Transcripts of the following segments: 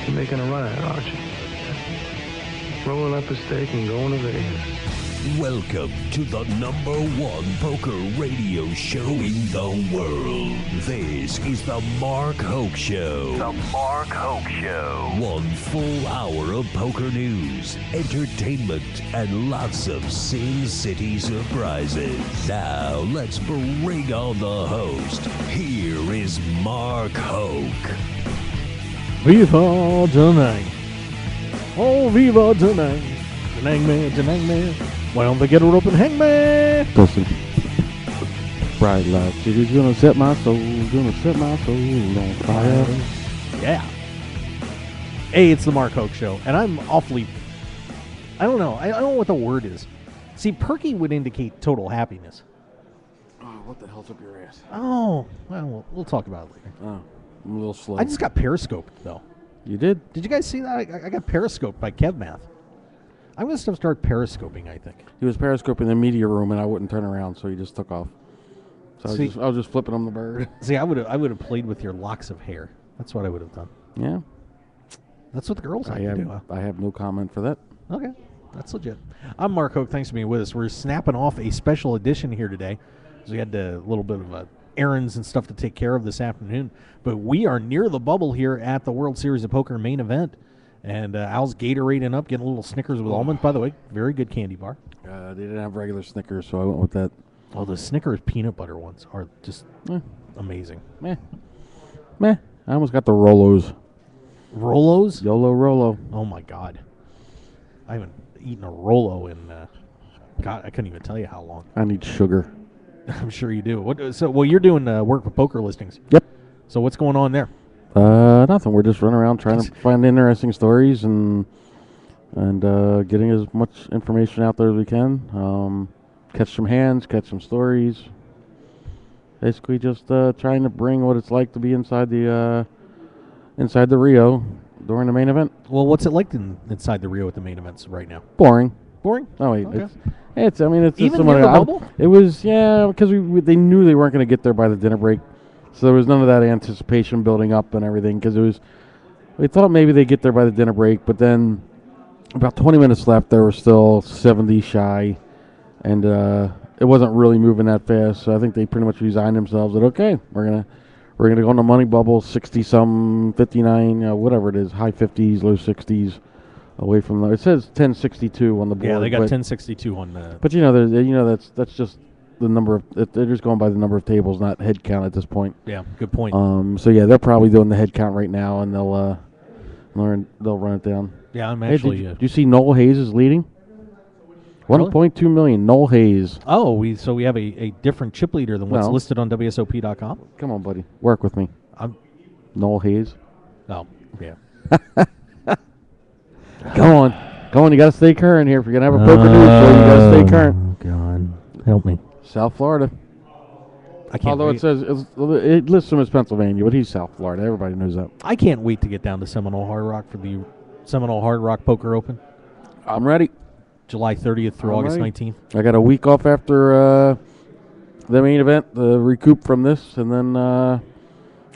You're making a run at it, aren't you? Rolling up a stake and going to Vegas. Welcome to the #1 poker radio show in the world. This is the Mark Hoke Show. The Mark Hoke Show. 1 full hour of poker news, entertainment, and lots of Sin City surprises. Now let's bring on the host. Here is Mark Hoke. Viva tonight. Oh, viva tonight. Hangman. Why don't they get her open, Hangman? Listen. Bright light city's gonna set my soul on fire. Yeah. Hey, it's the Mark Hoke Show, and I'm awfully... I don't know what the word is. See, perky would indicate total happiness. Oh, what the hell's up your ass? Oh, well, we'll talk about it later. Oh, I'm a little slow. I just got periscoped, though. You did? Did you guys see that? I got periscoped by KevMath. I'm going to start periscoping, I think. He was periscoping the media room, and I wouldn't turn around, so he just took off. So I was just flipping him the bird. See, I would have played with your locks of hair. That's what I would have done. Yeah. That's what the girls like to do. I have no comment for that. Okay, that's legit. I'm Mark Hoke. Thanks for being with us. We're snapping off a special edition here today. So we had a little bit of errands and stuff to take care of this afternoon. But we are near the bubble here at the World Series of Poker main event. And Al's Gatorading up, getting a little Snickers with almonds. By the way, very good candy bar. They didn't have regular Snickers, so I went with that. Oh, the Snickers peanut butter ones are just amazing. Meh. I almost got the Rolos. Rolos? YOLO Rolo. Oh, my God. I haven't eaten a Rolo in, God, I couldn't even tell you how long. I need sugar. I'm sure you do. You're doing work with poker listings. Yep. So what's going on there? Nothing. We're just running around trying to find interesting stories and getting as much information out there as we can. Catch some hands, catch some stories. Basically, just trying to bring what it's like to be inside the Rio during the main event. Well, what's it like inside the Rio at the main events right now? Boring. Boring? Oh wait, okay. it's Even near the bubble? It was because they knew they weren't going to get there by the dinner break. So there was none of that anticipation building up and everything because we thought maybe they'd get there by the dinner break, but then about 20 minutes left, they were still 70 shy, and it wasn't really moving that fast. So I think they pretty much resigned themselves that okay, we're gonna go on the money bubble, 60-some, 59, whatever it is, high 50s, low 60s, away from it says 1062 on the board. Yeah, they got 1062 on the. But that's just. The number of they're just going by the number of tables, not head count at this point. Yeah, good point. So yeah, they're probably doing the head count right now, and they'll run it down. Yeah, I'm actually. Hey, did you see Noel Hayes is leading? Really? 1.2 million. Noel Hayes. Oh, we have a different chip leader than what's listed on WSOP.com. Come on, buddy, work with me. Noel Hayes. Oh, yeah. Come on, you got to stay current here. If you're gonna have a poker news show, you got to stay current. God, help me. South Florida. I can't. Although wait. it says it lists him as Pennsylvania, but he's South Florida. Everybody knows that. I can't wait to get down to Seminole Hard Rock for the Seminole Hard Rock Poker Open. I'm ready. July 30th through August 19th. I got a week off after the main event to recoup from this, and then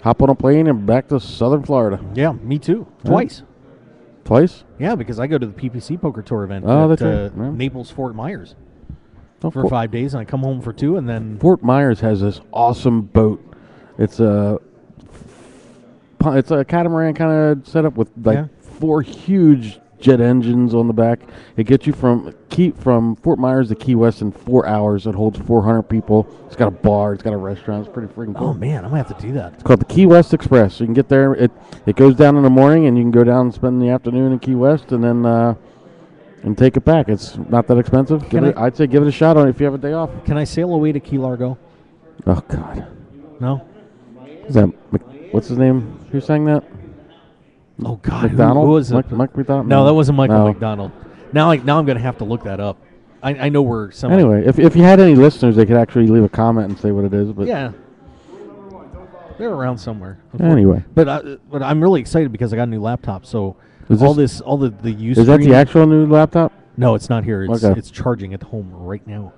hop on a plane and back to Southern Florida. Yeah, me too. Twice. Twice? Yeah, because I go to the PPC Poker Tour event that's at right. Yeah. Naples, Fort Myers. For 5 days, and I come home for 2, and then... Fort Myers has this awesome boat. It's a catamaran kind of setup with 4 huge jet engines on the back. It gets you from Fort Myers to Key West in 4 hours. It holds 400 people. It's got a bar. It's got a restaurant. It's pretty freaking cool. Oh, man, I'm going to have to do that. It's called the Key West Express. So you can get there. It goes down in the morning, and you can go down and spend the afternoon in Key West, and then... and take it back. It's not that expensive. I'd say give it a shot on it if you have a day off. Can I sail away to Key Largo? Oh, God. No? Is that what's his name? Who sang that? Oh, God. McDonald? Who was it? Mike McDonald? No, that wasn't Michael No. McDonald. Now I'm going to have to look that up. I know we're... Anyway, if you had any listeners, they could actually leave a comment and say what it is. But yeah. They're around somewhere. Anyway. But I'm really excited because I got a new laptop, so... Is all the Ustream. Is that the actual new laptop? No, it's not here. It's Okay. charging at home right now.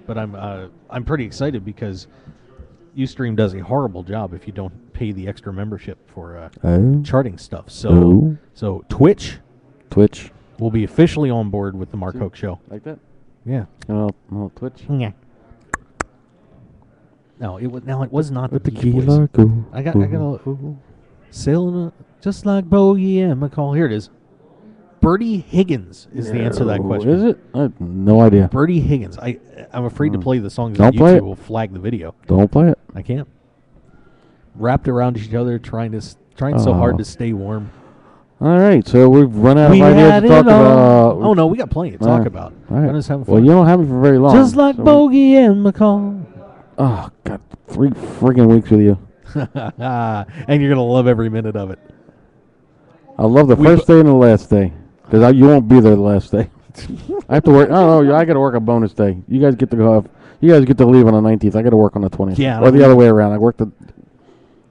But I'm pretty excited because Ustream does a horrible job if you don't pay the extra membership for Oh. charting stuff. So, Oh. so Twitch Twitch. will be officially on board with the Mark Hoke Show. Like that? Yeah. Oh, Twitch. Yeah. No, it was. Now it was not With the the Beach Boys. key go. I got sailing just like Bogey and McCall. Here it is. Bertie Higgins is the answer to that question. Is it? I have no idea. Bertie Higgins. I'm afraid to play the songs Don't on play YouTube. it. Will flag the video. Don't play it. I can't. Wrapped around each other, trying so hard to stay warm. All right, so we've run out of ideas to talk about. Oh no, we got plenty to talk about. All right. I'm just having Well, fun. you don't have me for very long. Just like so- Bogey and McCall. Oh, God, 3 friggin' weeks with you. And you're gonna love every minute of it. I love the first day and the last day because you won't be there the last day. I have to work. Oh no, I got to work a bonus day. You guys get to go off. You guys get to leave on the 19th. I got to work on the 20th. Yeah, or the other way around. I work the.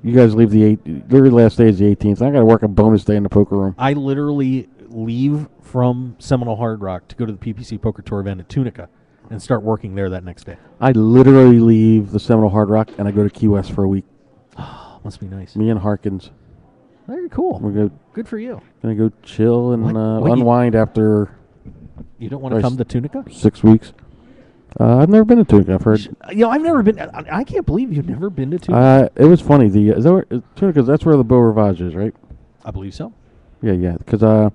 You guys leave the 8th. Their last day is the 18th. I got to work a bonus day in the poker room. I literally leave from Seminole Hard Rock to go to the PPC Poker Tour event at Tunica and start working there that next day. I literally leave the Seminole Hard Rock and I go to Key West for a week. Oh, must be nice. Me and Harkins. Very cool. We're Good for you. gonna go chill and What, you- unwind after You don't want to come to Tunica? 6 weeks. I've never been to Tunica. I've heard. I've never been. I can't believe you've never been to Tunica. It was funny. Is that where, Tunica's? That's where the Beau Rivage is, right? I believe so. Yeah. Because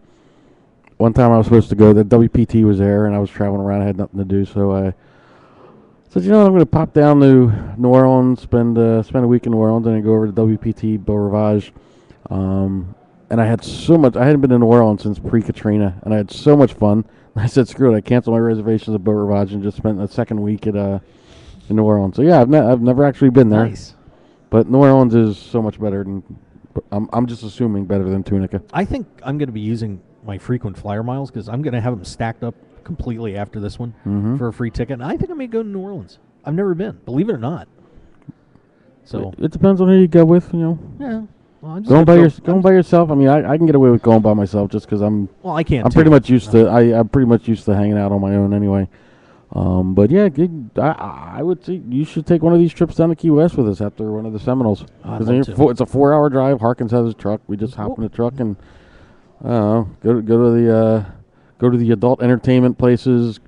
one time I was supposed to go, the WPT was there, and I was traveling around. I had nothing to do, so I said, you know what, I'm going to pop down to New Orleans, spend a week in New Orleans, and then go over to WPT Beau Rivage. And I had so much. I hadn't been in New Orleans since pre-Katrina, and I had so much fun. I said, screw it. I canceled my reservations at Beau Rivage and just spent the second week at in New Orleans. So yeah, I've never actually been there. Nice. But New Orleans is so much better than. I'm just assuming better than Tunica. I think I'm going to be using my frequent flyer miles because I'm going to have them stacked up completely after this one for a free ticket. And I think I may go to New Orleans. I've never been, believe it or not. So It depends on who you go with, you know. yeah, well, I'm just Going gonna going by yourself. I mean, I can get away with going by myself just because Well, I can't. I'm pretty much used to. I'm pretty much used to hanging out on my own anyway. But yeah, I would say you should take one of these trips down to Key West with us after one of the Seminoles. I'd 'Cause love then to. it's a 4-hour drive. Harkins has his truck. We just hop in the truck and I don't know, go to the adult entertainment places.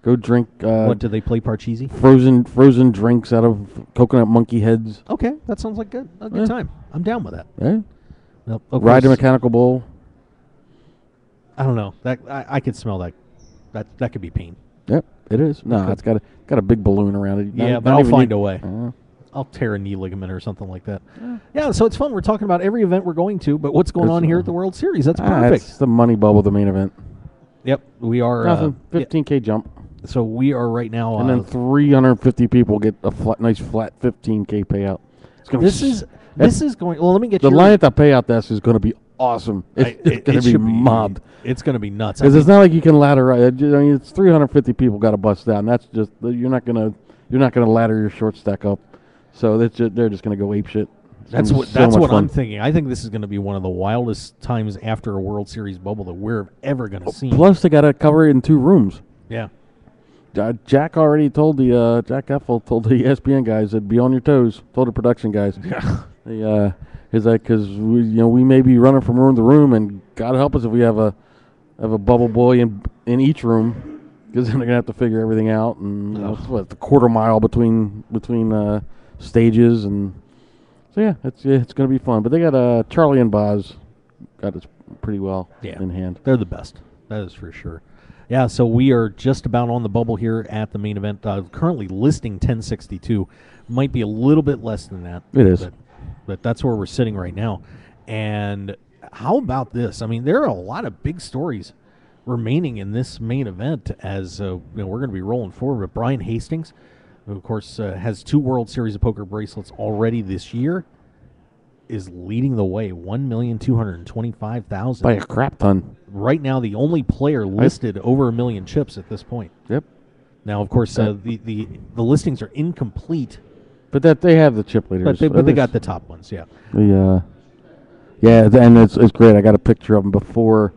Go drink. What do they play Parcheesi? Frozen drinks out of coconut monkey heads. Okay, that sounds like a good Yeah. time. I'm down with that. Yeah. Well, of Ride a course, mechanical bull. I don't know. That I could smell that. That could be pain. Yep, it is. No, Okay. it's got a big balloon around it. Yeah, but I'll find a way. I'll tear a knee ligament or something like that. Yeah, so it's fun. We're talking about every event we're going to, but what's going on here at the World Series? That's perfect. It's the money bubble, the main event. Yep, we are. Nothing. 15K jump, So we are right now. and then 350 people get a nice flat 15K payout. It's gonna this is going. Well, let me get the your, line at the payout desk is going to be awesome. It's going to be should mobbed. It's going to be nuts. Because it's not like you can ladder. I mean, it's 350 people got to bust down. That's just you're not gonna ladder your short stack up. So they're just gonna go ape shit. That's So what much fun. I'm thinking. I think this is going to be one of the wildest times after a World Series bubble that we're ever going to see. Plus, they got to cover it in 2 rooms. Yeah. Jack already told Jack Effel told the ESPN guys that be on your toes. Told the production guys. Yeah. He's like, because we may be running from room to room, and God help us if we have a bubble boy in each room, because then they're gonna have to figure everything out, and it's the quarter mile between stages, and so yeah, it's gonna be fun. But they got Charlie and Boz got it pretty well in hand. They're the best. That is for sure. Yeah, so we are just about on the bubble here at the main event. Currently listing 1062. Might be a little bit less than that. It is. But that's where we're sitting right now. And how about this? I mean, there are a lot of big stories remaining in this main event as we're going to be rolling forward. But Brian Hastings, who, of course, has 2 World Series of Poker bracelets already this year, is leading the way, 1,225,000 By a crap ton. Right now, the only player listed over 1 million chips at this point. Yep. Now, of course, the listings are incomplete, But that they have the chip leaders. but they got the top ones. Yeah. And it's great. I got a picture of him before.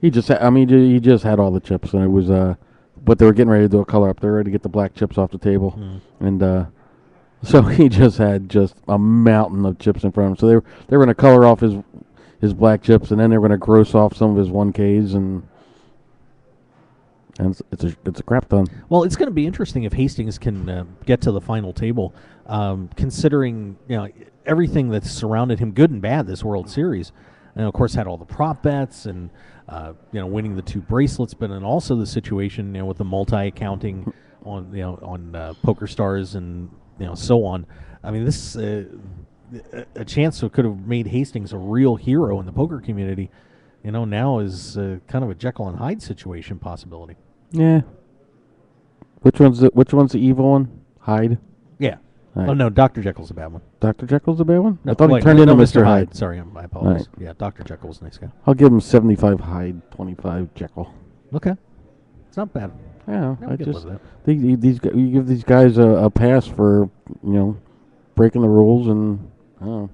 He just had all the chips, and it was but they were getting ready to do a color up. They were ready to get the black chips off the table, and So he just had just a mountain of chips in front of him. So they were going to color off his black chips, and then they were going to gross off some of his 1Ks, and it's a crap ton. Well, it's going to be interesting if Hastings can get to the final table, considering everything that's surrounded him, good and bad, this World Series. And of course, had all the prop bets and winning the 2 bracelets, but then also the situation with the multi-accounting on Poker Stars and so on. I mean, this a chance that could have made Hastings a real hero in the poker community. Now is kind of a Jekyll and Hyde situation possibility. Yeah. Which one's the evil one? Hyde. Yeah. Right. Oh no, Dr. Jekyll's a bad one. Dr. Jekyll's a bad one? No, I thought wait, he turned no, into Mr. Hyde. Sorry, I apologize. Right. Yeah, Dr. Jekyll was a nice guy. I'll give him 75 Hyde, 25 Jekyll. Okay. It's not bad. Yeah, I could live with that. You give these guys a pass for breaking the rules, and I don't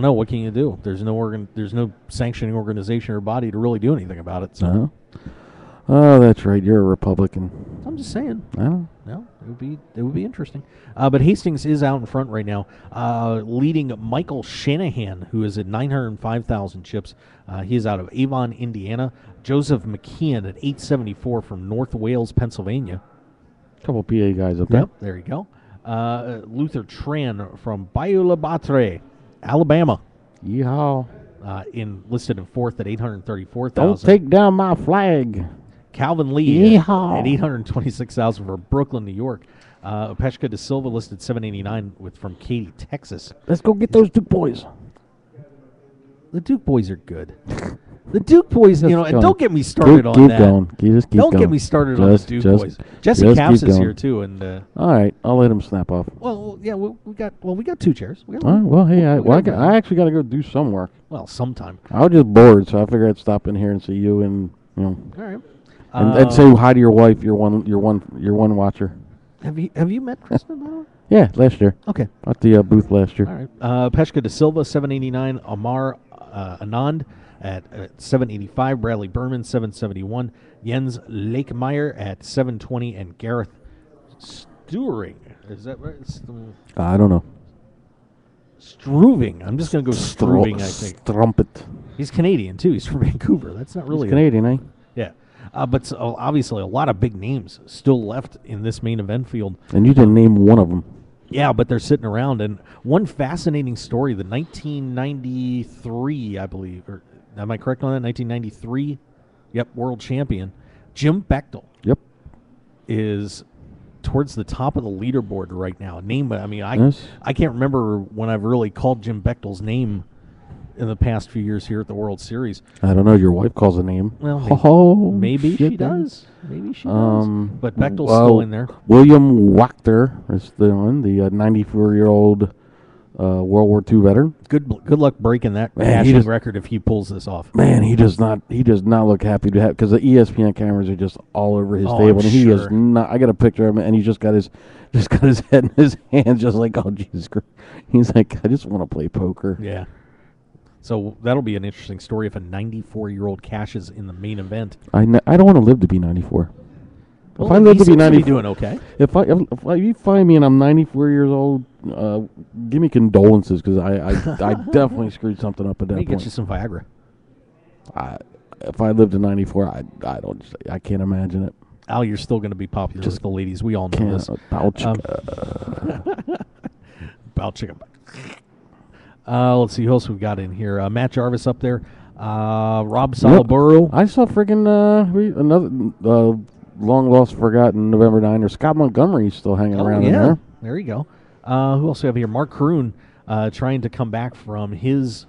know. What can you do? There's no sanctioning organization or body to really do anything about it. So. Oh, that's right. You're a Republican. I'm just saying. Oh. No, it would be interesting. But Hastings is out in front right now, leading Michael Shanahan, who is at 905,000 chips. He is out of Avon, Indiana. Joseph McKeon at 874 from North Wales, Pennsylvania. A couple PA guys up there. Yep, there you go. Luther Tran from Bayou La Batre, Alabama. Yeehaw. Listed in 4th at 834,000. Don't take down my flag. Calvin Lee Yeehaw. at 826,000 for Brooklyn, New York. Opeshka de Silva listed 789 from Katy, Texas. Let's go get those Duke boys. The Duke boys are good. The Duke boys, and don't get me started on keep that. Going. Just keep don't going. get me started on the Duke boys. Jesse just Capps keep is going. here too, and all right, I'll let him snap off. well, yeah, we got 2 chairs. We got All right, well, hey, I I actually got to go do some work. well, sometime. I was just bored, so I figured I'd stop in here and see you, and All right. and say hi to your wife, your one watcher. Have you met Kristen? By the way? Yeah, last year Okay. at the booth last year. All right. Peshka de Silva, 789. Amar Anand at 785. Bradley Berman, 771. Jens Lakemeyer at 720. And Gareth Sturing. Is that right? I don't know. Struving. I'm just going to go Struving, I think. Strumpet. He's Canadian, too. He's from Vancouver. That's not really He's Canadian, eh? Yeah. But obviously a lot of big names still left in this main event field. And you didn't name one of them. Yeah, but they're sitting around. And one fascinating story, the 1993, I believe, or am I correct on that? 1993, yep, world champion, Jim Bechtel. Yep. Is towards the top of the leaderboard right now. Yes. I can't remember when I've really called Jim Bechtel's name in the past few years here at the World Series. I don't know. Your wife calls a name. Well, maybe she does. Maybe she does. But Bechtel's still in there. William Wachter is the one, the 94-year-old World War II veteran. Good luck breaking that cashing record if he pulls this off. Man, he does not look happy to have, because the ESPN cameras are just all over his table, and he is not. I got a picture of him, and he just got his head in his hands, just like, oh Jesus Christ. He's like, I just want to play poker. Yeah. So that'll be an interesting story if a 94-year-old cashes in the main event. I don't want to live to be 94. Well, if I live to be 94, doing okay. If you find me and I'm 94 years old, give me condolences, because I definitely screwed something up at that Let me point. get you some Viagra. If I lived to 94, I can't imagine it. Al, you're still going to be popular with the ladies. We all know this. Balchika. Let's see who else we've got in here. Matt Jarvis up there. Rob Salaburo. I saw friggin' another long lost, forgotten November 9er. Scott Montgomery's still hanging around in there. There you go. Who else do we have here? Mark Kroon trying to come back from his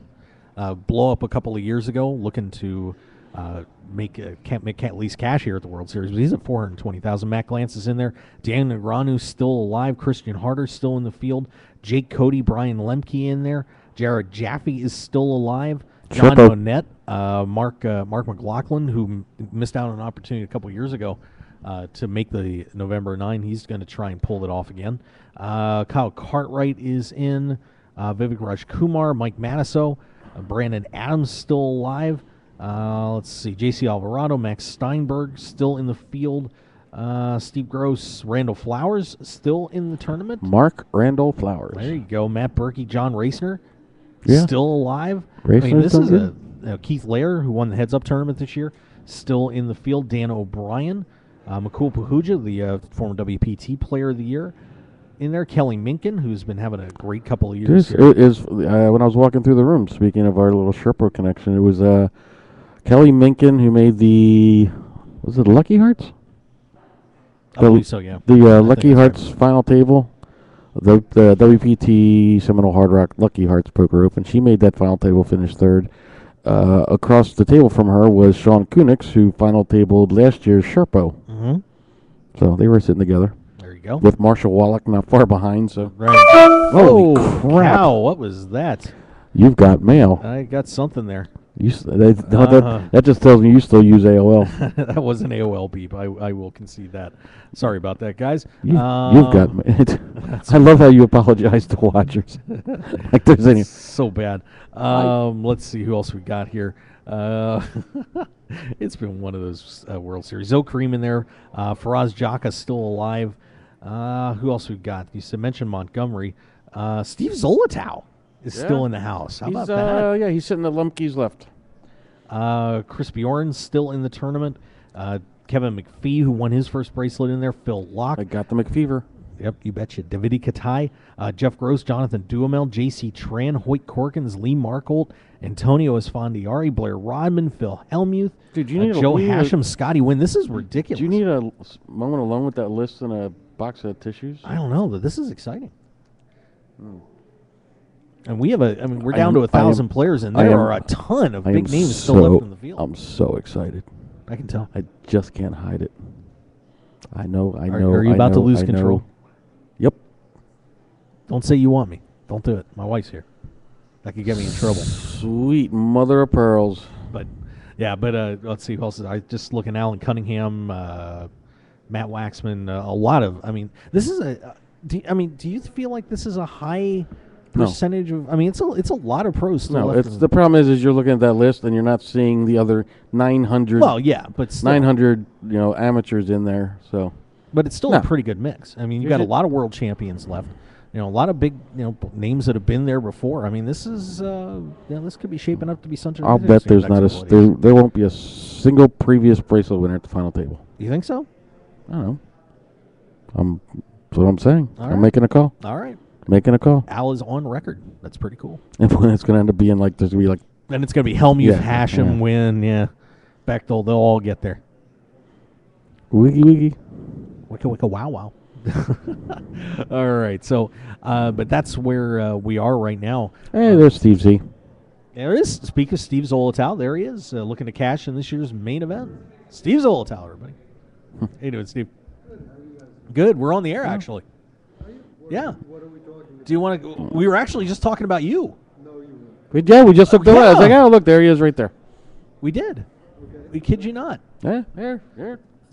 blow up a couple of years ago, looking to make at least cash here at the World Series. But he's at 420,000. Matt Glantz is in there. Dan Negranu's still alive. Christian Harder's still in the field. Jake Cody, Brian Lemke in there. Jared Jaffe is still alive. John Monette, Mark McLaughlin, who missed out on an opportunity a couple years ago to make the November 9. He's going to try and pull it off again. Kyle Cartwright is in. Vivek Raj Kumar, Mike Matiso, Brandon Adams still alive. Let's see, J.C. Alvarado, Max Steinberg still in the field. Steve Gross, Randall Flowers still in the tournament. Mark Randall Flowers. There you go. Matt Berkey, John Racner, Yeah. still alive. Racner's this done is good. Keith Lair, who won the Heads Up tournament this year, still in the field. Dan O'Brien, Makul Pahuja, the former WPT Player of the Year, in there. Kelly Minkin, who's been having a great couple of years. This is when I was walking through the room. Speaking of our little Sherpa connection, it was Kelly Minkin who made was it Lucky Hearts? I believe so, yeah. The I Lucky think that's Hearts final table, the WPT Seminole Hard Rock Lucky Hearts Poker Open. She made that final table, finished third. Across the table from her was Sean Kunix, who final tabled last year's Sherpo. Mm-hmm. So they were sitting together There you go. with Marshall Wallach not far behind. So Right. Holy Oh, crap. cow, what was that? you've got mail. I got something there. That just tells me you still use AOL. That was an AOL beep. I will concede that. Sorry about that, guys. You've got I love how you apologize to watchers. Like there's any. So bad. Let's see who else we got here. It's been one of those World Series. Zoe Kareem in there. Faraz Jaka still alive. Who else we got? You mentioned Montgomery. Steve Zolotow is still in the house. How about that? Yeah, he's sitting at Lumpke's left. Chris Bjorn's still in the tournament. Kevin McPhee, who won his first bracelet in there. Phil Locke. I got the McFever. Yep, you betcha. Davide Katai, Jeff Gross, Jonathan Duhamel, J.C. Tran, Hoyt Corkins, Lee Markholt, Antonio Esfandiari, Blair Rodman, Phil Helmuth, Dude, you need Joe you need Hashem, Scotty Wynn. This is ridiculous. Do you need a moment alone with that list and a box of tissues? I don't know, but this is exciting. And we have we're down to 1,000 players, and there are a ton of big names still left in the field. I'm so excited. I can tell. I just can't hide it. I know. Are you about to lose control? Yep. Don't say you want me. Don't do it. My wife's here. That could get me in trouble. Sweet mother of pearls. But let's see who else is. I just looking. Alan Cunningham, Matt Waxman, a lot of. This is a. Do you feel like this is a high percentage of? It's a lot of pros still No, left. it's the problem is you're looking at that list and you're not seeing the other 900. Well, yeah, but still, 900 amateurs in there. So. But it's still No. a pretty good mix. You've got a lot of world champions left. A lot of big, names that have been there before. This is, this could be shaping up to be something. I'll bet there's not there won't be a single previous bracelet winner at the final table. You think so? I don't know. That's what I'm saying. All I'm right. making a call. All right. Making a call. Al is on record. That's pretty cool. And when it's going to end up being like, there's going to be like. And it's going to be Helmuth, Yeah, Hashem, yeah. Wynn, Bechtel. They'll all get there. Wiggy wiggy. Wicka wicka wow wow. All right. So, but that's where we are right now. Hey, there's Steve Z. There is. Speak of Steve Zolotow. There he is, looking to cash in this year's main event. Steve Zolotow, everybody. How you doing, Steve? Good. We're on the air, actually. Yeah. What are we talking about? Do you want to? We were actually just talking about you. No, you weren't. Yeah, we just looked away. I was yeah. like, oh, look, there he is right there. We did. Okay. We kid you not. Yeah, there.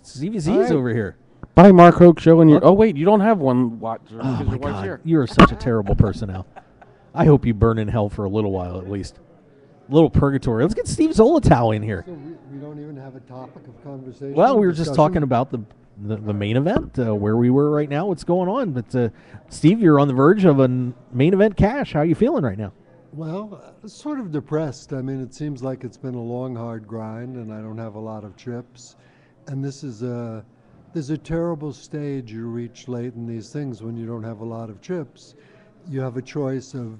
Stevie Z's All right. over here. Bye, Mark Hoke Show. And oh, wait, you don't have one watch. Oh because my your wife's God, here. you are such a terrible person, Al. I hope you burn in hell for a little while at least. A little purgatory. Let's get Steve Zolotow in here. So we don't even have a topic of conversation? Well, we were just discussion? talking about the main event, where we were right now, what's going on. But Steve, you're on the verge of a main event cash. How are you feeling right now? Well, sort of depressed. It seems like it's been a long, hard grind, and I don't have a lot of chips. And this is there's a terrible stage you reach late in these things when you don't have a lot of chips. You have a choice of,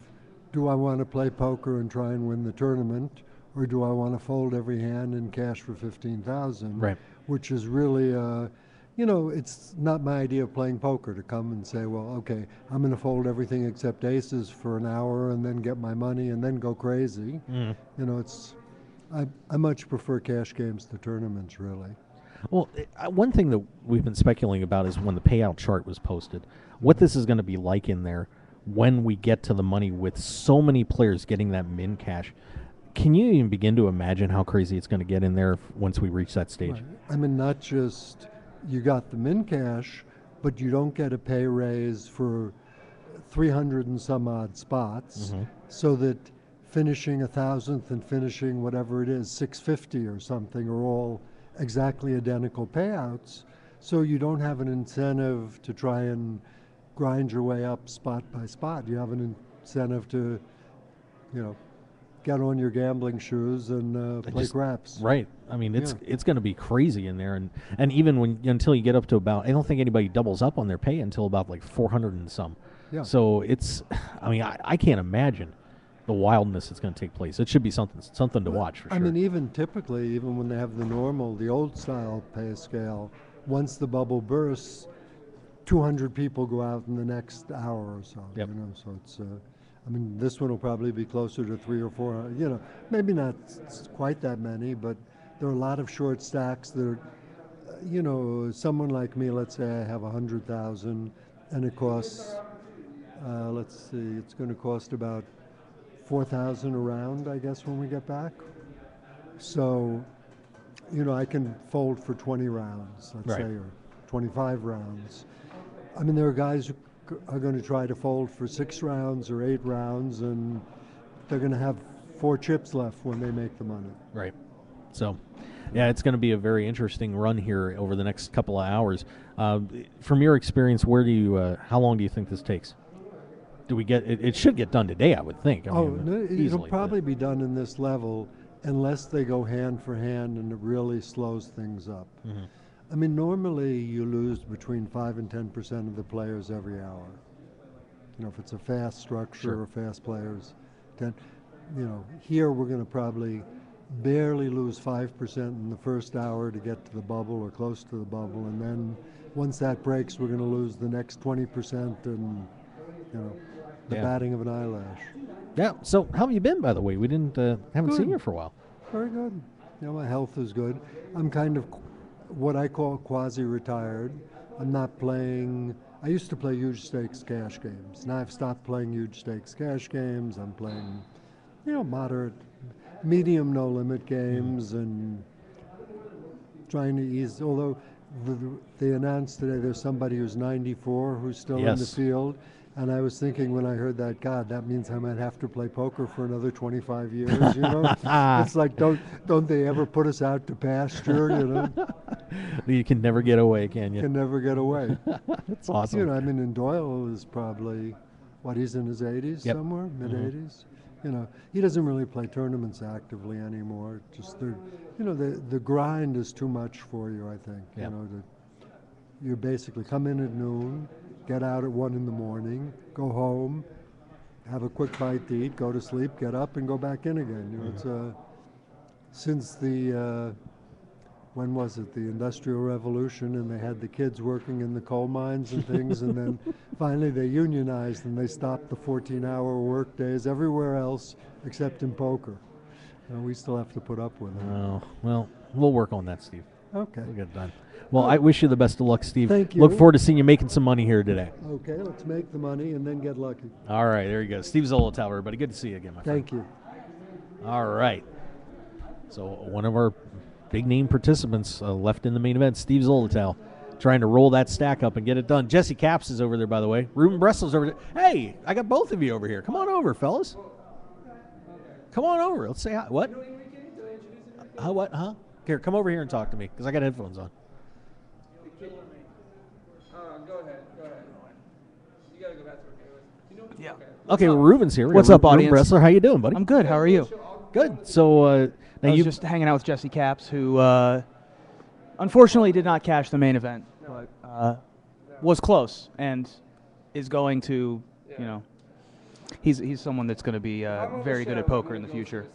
do I want to play poker and try and win the tournament, or do I want to fold every hand and cash for $15,000? Right. Which is really, it's not my idea of playing poker to come and say, well, okay, I'm going to fold everything except aces for an hour and then get my money and then go crazy. I much prefer cash games to tournaments, really. Well, one thing that we've been speculating about is when the payout chart was posted, what this is going to be like in there when we get to the money with so many players getting that min cash. Can you even begin to imagine how crazy it's going to get in there once we reach that stage? Right. Not just you got the min cash, but you don't get a pay raise for 300 and some odd spots, so that finishing 1,000th and finishing whatever it is, 650 or something, are all exactly identical payouts. So you don't have an incentive to try and grind your way up spot by spot. You have an incentive to, get on your gambling shoes and play craps. Right. I mean, it's going to be crazy in there, and even until you get up to about, I don't think anybody doubles up on their pay until about like 400 and some. Yeah. So it's, I mean, I can't imagine the wildness that's going to take place. It should be something to watch for sure. I mean, even when they have the old style pay scale, once the bubble bursts, 200 people go out in the next hour or so. Yep. So it's. I mean, this one will probably be closer to 3 or 4. Maybe not quite that many, but there are a lot of short stacks that are, someone like me, let's say I have 100,000, and it costs, it's going to cost about 4,000 a round, I guess, when we get back. So, I can fold for 20 rounds, let's say, or 25 rounds. I mean, there are guys who are going to try to fold for 6 rounds or 8 rounds, and they're going to have 4 chips left when they make the money. Right. So, yeah, it's going to be a very interesting run here over the next couple of hours. From your experience, how long do you think this takes? Do we get it? It should get done today, I would think. It'll probably be done in this level unless they go hand for hand and it really slows things up. Mm-hmm. I mean, normally you lose between 5 and 10% of the players every hour. If it's a fast structure or fast players, then, here we're going to probably barely lose 5% in the first hour to get to the bubble or close to the bubble, and then once that breaks, we're going to lose the next 20% and, the batting of an eyelash. Yeah. So how have you been, by the way? We haven't seen you for a while. Very good. My health is good. I'm kind of what I call quasi-retired. I'm not playing. I used to play huge stakes cash games. Now I've stopped playing huge stakes cash games. I'm playing, moderate, medium no-limit games and trying to ease. Although they announced today there's somebody who's 94 who's still in the field. And I was thinking when I heard that, God, that means I might have to play poker for another 25 years, It's like, don't they ever put us out to pasture, You can never get away, can you? Can never get away. That's awesome. And Doyle is probably, he's in his 80s somewhere, mid-80s. He doesn't really play tournaments actively anymore. Just the grind is too much for you, I think. Yep. You basically come in at noon, get out at 1 in the morning, go home, have a quick bite to eat, go to sleep, get up, and go back in again. It's since the when was it? The Industrial Revolution, and they had the kids working in the coal mines and things, and then finally they unionized and they stopped the 14-hour work days everywhere else except in poker. We still have to put up with it. Oh, well, we'll work on that, Steve. Okay. We'll get it done. Well, I wish you the best of luck, Steve. Thank you. Look forward to seeing you making some money here today. Okay, let's make the money and then get lucky. All right, there you go. Steve Zolotow, everybody. Good to see you again, my friend. Thank you. All right. So one of our big-name participants left in the main event, Steve Zolotow, trying to roll that stack up and get it done. Jesse Capps is over there, by the way. Ruben Bressel's over there. Hey, I got both of you over here. Come on over, fellas. Come on over. Let's say hi. What? What? Huh? Here, come over here and talk to me, because I got headphones on. Go ahead. You gotta go back to Yeah. Okay, well, Ruben's here. We What's got up, Ruben audience? Bressler, how you doing, buddy? I'm good. How are you? Good. So now I was just hanging out with Jesse Capps, who unfortunately did not cash the main event, but was close and is going to, he's someone that's going to be very good at poker in the future.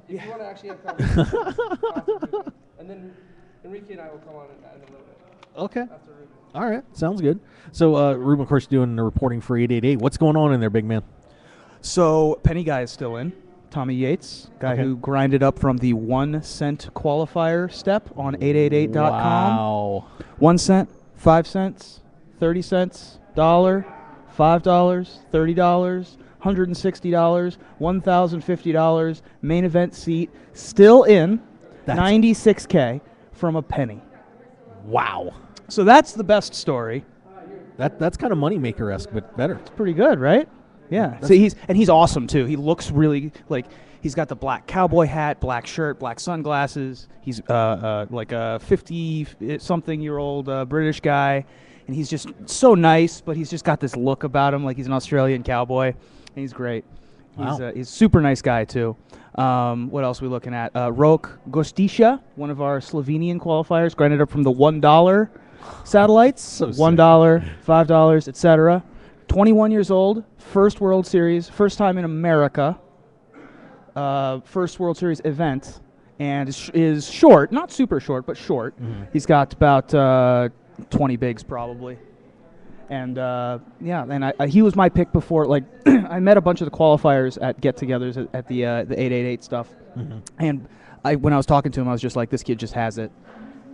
If you want to actually have conversation, and then Enrique and I will come on in a little bit. Okay. After Ruben. All right. Sounds good. So Ruben, of course, doing the reporting for 888. What's going on in there, big man? So Penny Guy is still in. Tommy Yates, guy who grinded up from the 1 cent qualifier step on 888.com. Wow. 1 cent, 5 cents, 30 cents, $1, $5, $30, $160, $1,050, main event seat, still in, $96K from a penny. Wow. So that's the best story. That's kind of moneymaker-esque, but better. It's pretty good, right? Yeah. So he's awesome too. He looks really like he's got the black cowboy hat, black shirt, black sunglasses. He's like a 50-something-year-old British guy, and he's just so nice. But he's just got this look about him, like he's an Australian cowboy, and he's great. Wow. He's a super nice guy too. What else are we looking at? Rok Gostiša, one of our Slovenian qualifiers, grinded up from the $1 satellites. So sick. $1, $5, etc. 21 years old, first World Series, first time in America, first World Series event, and is short, not super short, but short. He's got about 20 bigs probably. And he was my pick before. Like, I met a bunch of the qualifiers at get-togethers at the 888 stuff, and when I was talking to him, I was just like, this kid just has it.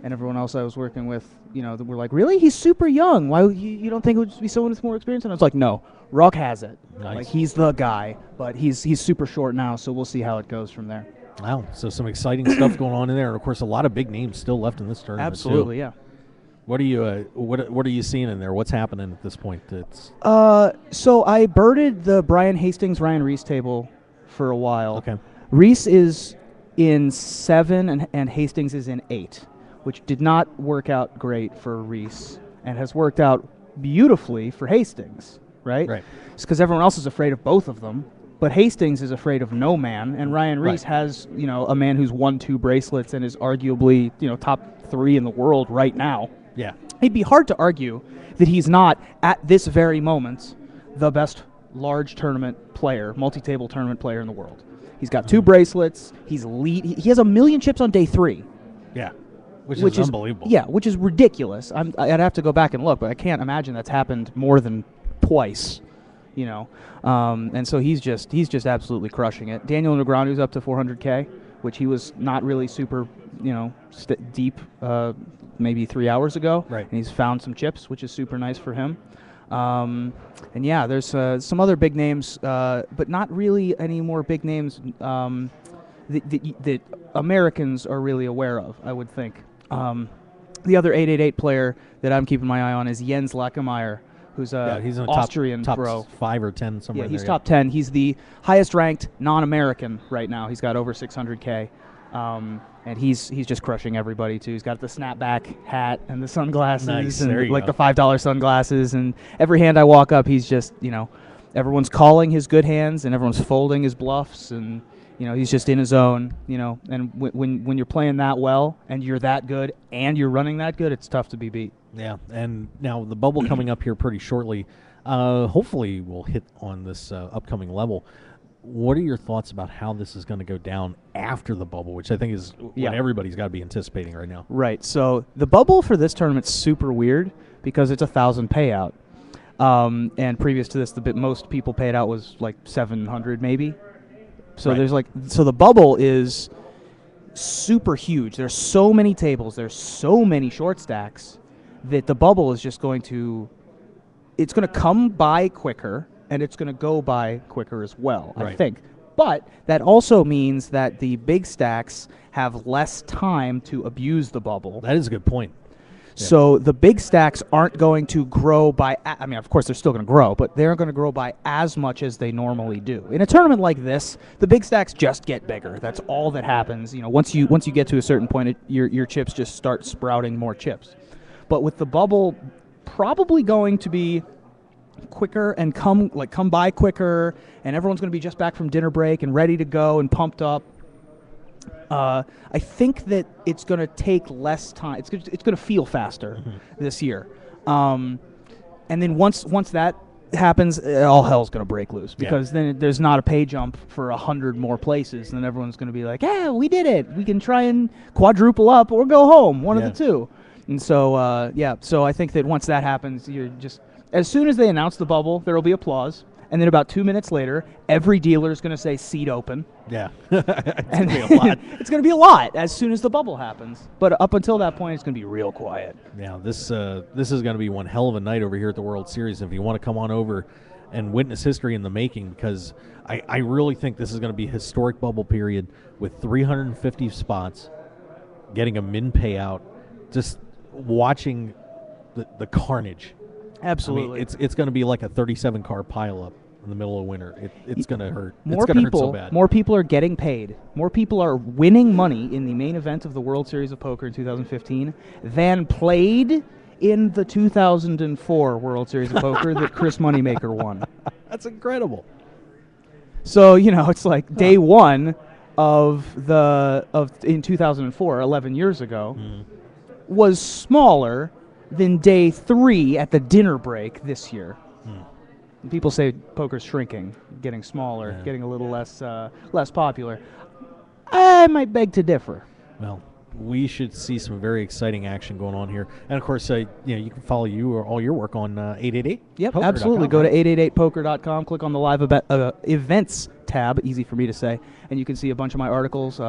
And everyone else I was working with, were like, really? He's super young. Why you don't think it would just be someone with more experience? And I was like, no, Rok has it. Nice. Like, he's the guy, but he's super short now, so we'll see how it goes from there. Wow. So some exciting stuff going on in there. And, of course, a lot of big names still left in this tournament, Absolutely, too. yeah. What are you what are you seeing in there? What's happening at this point? So I birded the Brian Hastings, Ryan Reese table for a while. Okay. Reese is in 7 and Hastings is in 8, which did not work out great for Reese and has worked out beautifully for Hastings, right? Right. It's because everyone else is afraid of both of them, but Hastings is afraid of no man, and Ryan Reese has, a man who's won 2 bracelets and is arguably, top 3 in the world right now. Yeah. It'd be hard to argue that he's not, at this very moment, the best large tournament player, multi-table tournament player in the world. He's got 2 bracelets. He has 1 million chips on day 3. Yeah. Which is unbelievable. Yeah, which is ridiculous. I'd have to go back and look, but I can't imagine that's happened more than twice. And so he's just absolutely crushing it. Daniel Negreanu's up to 400K, which he was not really super, deep maybe 3 hours ago. Right. And he's found some chips, which is super nice for him. And yeah, there's some other big names, but not really any more big names that Americans are really aware of, I would think. The other 888 player that I'm keeping my eye on is Jens Lackemeyer, who's he's in the Austrian top pro. 5 or 10 somewhere. Yeah, he's there, top 10. He's the highest ranked non-American right now. He's got over 600K. And he's just crushing everybody too. He's got the snapback hat and the sunglasses Nice. and There you like go. the $5 sunglasses. And every hand I walk up, he's just everyone's calling his good hands and everyone's folding his bluffs and he's just in his zone. And when you're playing that well and you're that good and you're running that good, it's tough to be beat. Yeah, and now the bubble coming up here pretty shortly. Hopefully, we'll hit on this upcoming level. What are your thoughts about how this is going to go down after the bubble, which I think is what everybody's got to be anticipating right now? Right. So the bubble for this tournament's super weird because it's 1,000 payout. And previous to this, the most people paid out was like 700 maybe. So Right. so the bubble is super huge. There's so many tables. There's so many short stacks that the bubble is just going to come by quicker. And it's going to go by quicker as well, I Right. think. But that also means that the big stacks have less time to abuse the bubble. That is a good point. So the big stacks aren't going to grow by, of course, they're still going to grow, but they aren't going to grow by as much as they normally do. In a tournament like this, the big stacks just get bigger. That's all that happens. Once you get to a certain point, your chips just start sprouting more chips. But with the bubble probably going to be quicker and come by quicker, and everyone's going to be just back from dinner break and ready to go and pumped up. I think that it's going to take less time. It's going to feel faster this year, and then once that happens, all hell's going to break loose because then there's not a pay jump for 100 more places, and then everyone's going to be like, "Yeah, we did it. We can try and quadruple up or go home, one of the two." And so, so I think that once that happens, you're just as soon as they announce the bubble, there will be applause. And then about 2 minutes later, every dealer is going to say seat open. Yeah. It's And going to be a lot. it's going to be a lot as soon as the bubble happens. But up until that point, it's going to be real quiet. Yeah, this is going to be one hell of a night over here at the World Series. If you want to come on over and witness history in the making, because I really think this is going to be a historic bubble period with 350 spots, getting a min payout, just watching the carnage. Absolutely. I mean, it's going to be like a 37 car pileup in the middle of winter. It's going to hurt. More it's going to hurt so people, bad. more people are getting paid. More people are winning money in the main event of the World Series of Poker in 2015 than played in the 2004 World Series of Poker that Chris Moneymaker won. That's incredible. So, it's like day one in 2004, 11 years ago, was smaller than day 3 at the dinner break this year. And people say poker's shrinking, getting smaller, getting a little less popular. I might beg to differ. Well, we should see some very exciting action going on here. And, of course, you can follow all your work on 888. Yep, absolutely. Go to 888poker.com, click on the live events tab, easy for me to say, and you can see a bunch of my articles.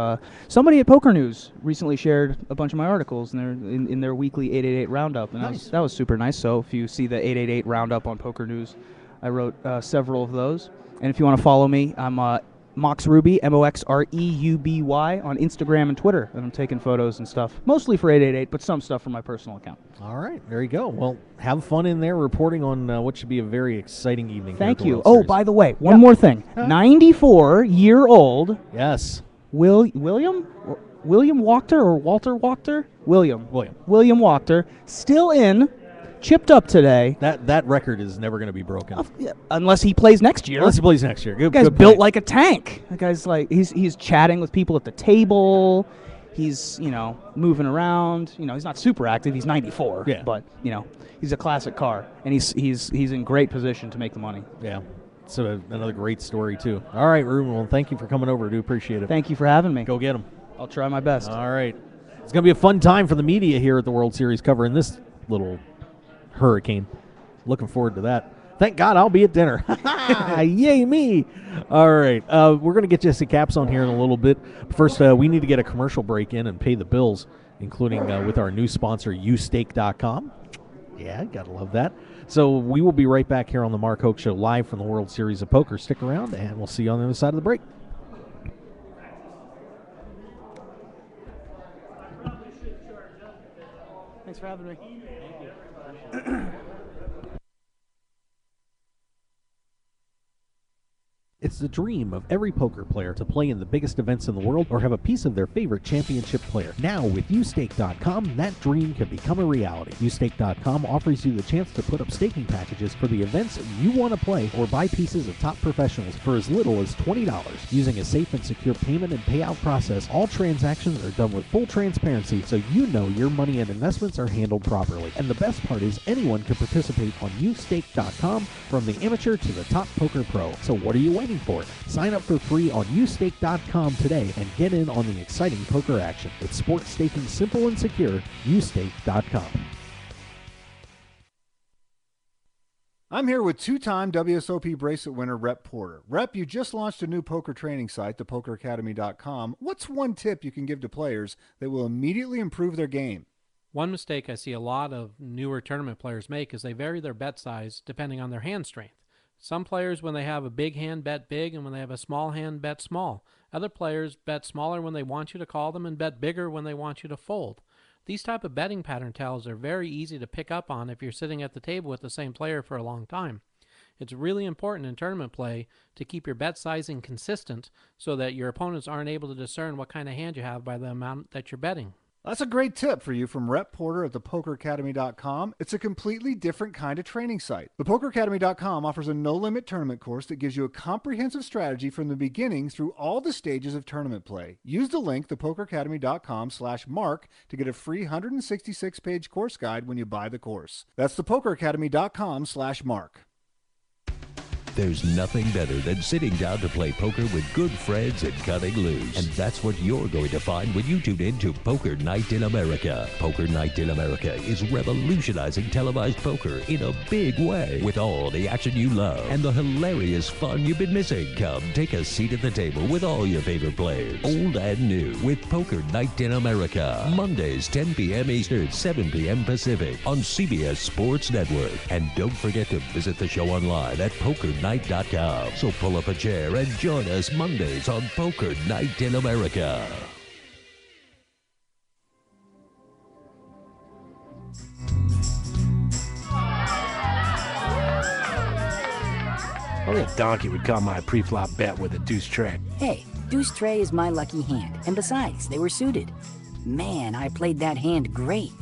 Somebody at Poker News recently shared a bunch of my articles in their weekly 888 roundup, and that was super nice. So if you see the 888 roundup on Poker News, I wrote several of those. And if you want to follow me, I'm Mox Ruby, MoxReuby, on Instagram and Twitter, and I'm taking photos and stuff, mostly for 888, but some stuff from my personal account. All right, there you go. Well, have fun in there reporting on what should be a very exciting evening. Thank you. Oh, by the way, one more thing. 94-year-old. Yes. William Wachter or Walter Wachter? William Wachter, still in. Chipped up today. That record is never going to be broken. Unless he plays next year. Unless he plays next year. Good, that guy's good built point. like a tank. That guy's like, he's chatting with people at the table. He's, moving around. He's not super active. He's 94. Yeah. But, he's a classic car. And he's in great position to make the money. Yeah. So another great story, too. All right, Ruben. Well, thank you for coming over. I do appreciate it. Thank you for having me. Go get him. I'll try my best. All right. It's going to be a fun time for the media here at the World Series covering this little hurricane. Looking forward to that. Thank God I'll be at dinner. Yay me. All right. We're going to get Jesse Caps on here in a little bit. First, we need to get a commercial break in and pay the bills, including with our new sponsor, YouStake.com. Yeah, got to love that. So we will be right back here on the Mark Hoke Show live from the World Series of Poker. Stick around, and we'll see you on the other side of the break. Thanks for having me. It's the dream of every poker player to play in the biggest events in the world or have a piece of their favorite championship player. Now with YouStake.com, that dream can become a reality. YouStake.com offers you the chance to put up staking packages for the events you want to play or buy pieces of top professionals for as little as $20. Using a safe and secure payment and payout process, all transactions are done with full transparency so you know your money and investments are handled properly. And the best part is anyone can participate on YouStake.com, from the amateur to the top poker pro. So what are you waiting for? Sign up for free on YouStake.com today and get in on the exciting poker action. With sports staking simple and secure, YouStake.com. I'm here with two-time WSOP bracelet winner Rep Porter. Rep, you just launched a new poker training site, thepokeracademy.com. What's one tip you can give to players that will immediately improve their game? One mistake I see a lot of newer tournament players make is they vary their bet size depending on their hand strength. Some players, when they have a big hand, bet big, and when they have a small hand, bet small. Other players bet smaller when they want you to call them and bet bigger when they want you to fold. These type of betting pattern tells are very easy to pick up on if you're sitting at the table with the same player for a long time. It's really important in tournament play to keep your bet sizing consistent so that your opponents aren't able to discern what kind of hand you have by the amount that you're betting. That's a great tip for you from Rep Porter at thepokeracademy.com. It's a completely different kind of training site. Thepokeracademy.com offers a no-limit tournament course that gives you a comprehensive strategy from the beginning through all the stages of tournament play. Use the link, thepokeracademy.com/mark, to get a free 166-page course guide when you buy the course. That's thepokeracademy.com/mark. There's nothing better than sitting down to play poker with good friends and cutting loose. And that's what you're going to find when you tune in to Poker Night in America. Poker Night in America is revolutionizing televised poker in a big way, with all the action you love and the hilarious fun you've been missing. Come take a seat at the table with all your favorite players, old and new, with Poker Night in America. Mondays, 10 p.m. Eastern, 7 p.m. Pacific on CBS Sports Network. And don't forget to visit the show online at PokerNight.com. So pull up a chair and join us Mondays on Poker Night in America. Oh, yeah. a donkey would call my pre-flop bet with a deuce tray. Hey, deuce tray is my lucky hand, and besides, they were suited. Man, I played that hand great.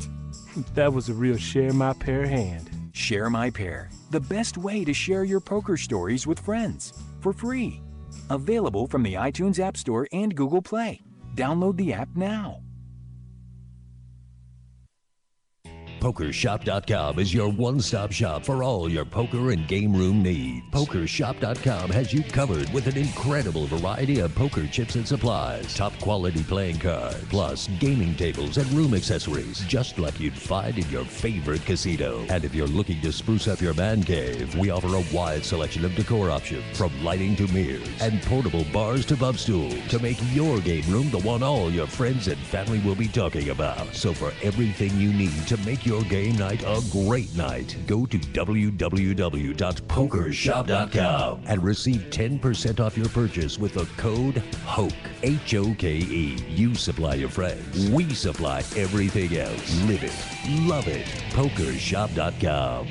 That was a real share my pair hand. Share My Pair, the best way to share your poker stories with friends, for free. Available from the iTunes App Store and Google Play. Download the app now. PokerShop.com is your one-stop shop for all your poker and game room needs. PokerShop.com has you covered with an incredible variety of poker chips and supplies, top-quality playing cards, plus gaming tables and room accessories, just like you'd find in your favorite casino. And if you're looking to spruce up your man cave, we offer a wide selection of decor options, from lighting to mirrors and portable bars to bub stools, to make your game room the one all your friends and family will be talking about. So for everything you need to make your game night a great night, go to www.pokershop.com and receive 10% off your purchase with the code HOKE, H-O-K-E. You supply your friends, we supply everything else. Live it, love it. Pokershop.com.